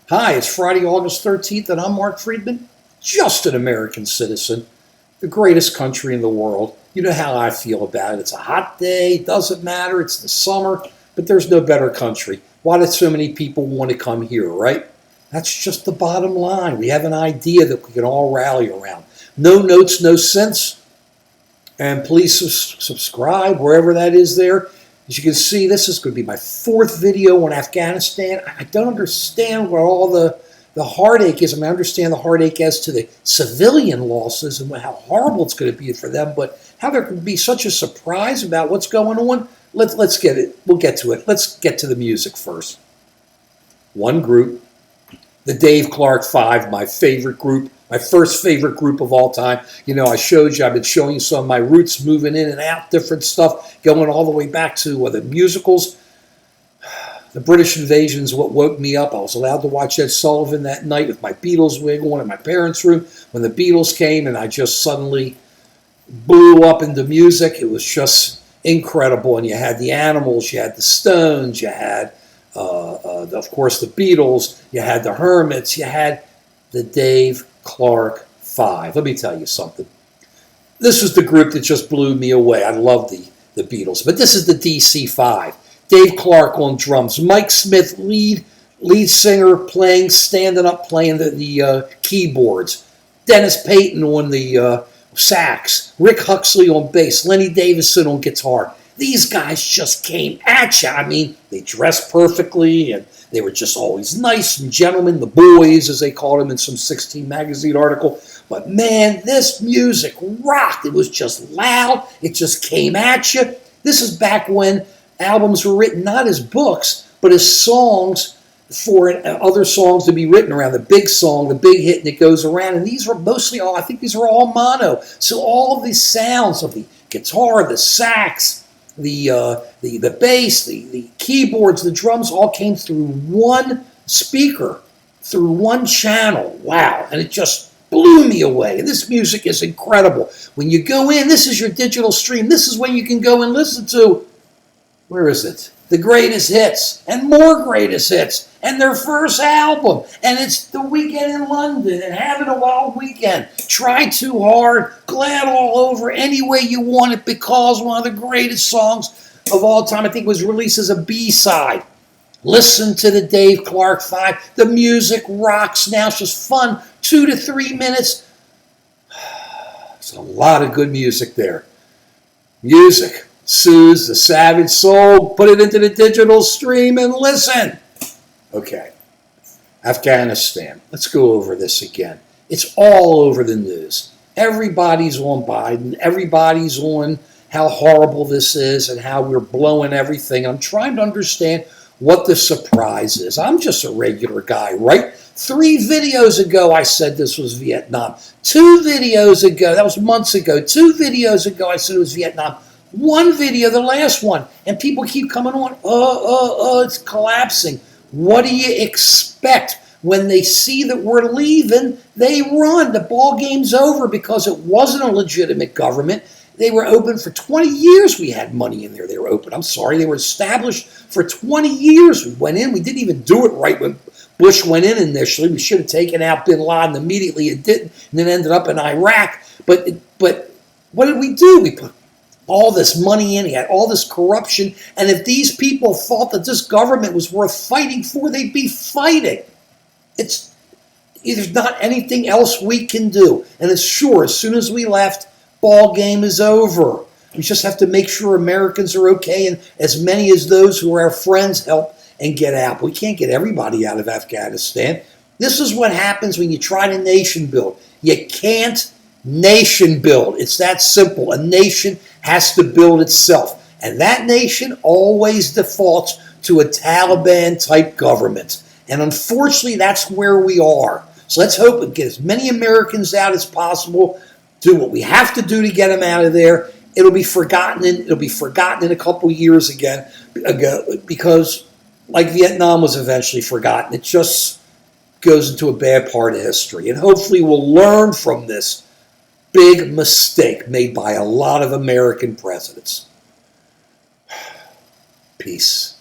Hi, it's Friday, August 13th, and I'm Mark Friedman, just an American citizen, the greatest country in the world. You know how I feel about it. It's a hot day, doesn't matter, it's the summer, but there's no better country. Why do so many people want to come here, right? That's just the bottom line. We have an idea that we can all rally around. No notes, no sense. And please subscribe wherever that is there. As you can see, this is going to be my fourth video on Afghanistan. I don't understand what all the heartache is. I mean, I understand the heartache as to the civilian losses and how horrible it's going to be for them, but how there can be such a surprise about what's going on, let's get it. We'll get to it. Let's get to the music first. One group, the Dave Clark Five, my favorite group. My first favorite group of all time. You know, I've been showing you some of my roots, moving in and out, different stuff, going all the way back to the musicals. The British invasion is what woke me up. I was allowed to watch Ed Sullivan that night with my Beatles wig on in my parents' room. When the Beatles came and I just suddenly blew up into music, it was just incredible. And you had the Animals, you had the Stones, you had, of course, the Beatles, you had the Hermits, you had the Dave Clark Five. Let me tell you something. This was the group that just blew me away. I love the Beatles, but this is the DC-5. Dave Clark on drums, Mike Smith lead singer playing, standing up playing the keyboards, Dennis Payton on the sax, Rick Huxley on bass, Lenny Davison on guitar. These guys just came at you. I mean, they dressed perfectly and they were just always nice and gentlemen, the boys, as they called them in some 16 magazine article. But man, this music rocked. It was just loud. It just came at you. This is back when albums were written not as books, but as songs for other songs to be written around. The big song, the big hit, and it goes around. And these were mostly all, I think these were all mono. So all of these sounds of the guitar, the sax, the bass, the keyboards, the drums all came through one speaker, through one channel. Wow. And it just blew me away. And this music is incredible. When you go in, this is your digital stream. This is when you can go and listen to, where is it? The greatest hits and more greatest hits and their first album. And it's The Weekend in London and Having a Wild Weekend. Try Too Hard, Glad All Over, Any Way You Want It, Because, one of the greatest songs of all time. I think it was released as a B-side. Listen to the Dave Clark Five. The music rocks now. It's just fun. 2 to 3 minutes. It's a lot of good music there. Music soothes the savage soul. Put it into the digital stream and listen. Okay. Afghanistan. Let's go over this again. It's all over the news. Everybody's on Biden. Everybody's on how horrible this is and how we're blowing everything. I'm trying to understand what the surprise is. I'm just a regular guy, right? 3 videos ago, I said this was Vietnam. 2 videos ago, that was months ago. 2 videos ago, I said it was Vietnam. 1 video, the last one, and people keep coming on, it's collapsing. What do you expect? When they see that we're leaving, they run. The ball game's over because it wasn't a legitimate government. They were open for 20 years. We had money in there. They were open. I'm sorry. They were established for 20 years. We went in. We didn't even do it right when Bush went in initially. We should have taken out bin Laden immediately. It didn't, and then ended up in Iraq. But what did we do? We put all this money in, he had all this corruption, and if these people thought that this government was worth fighting for, they'd be fighting. There's not anything else we can do. And it's sure, as soon as we left, ball game is over. We just have to make sure Americans are okay, and as many as those who are our friends help and get out. We can't get everybody out of Afghanistan. This is what happens when you try to nation build. You can't nation build. It's that simple. A nation has to build itself. And that nation always defaults to a Taliban-type government. And unfortunately, that's where we are. So let's hope we get as many Americans out as possible, do what we have to do to get them out of there. It'll be forgotten in a couple years ago, because like Vietnam was eventually forgotten, it just goes into a bad part of history. And hopefully we'll learn from this big mistake made by a lot of American presidents. Peace.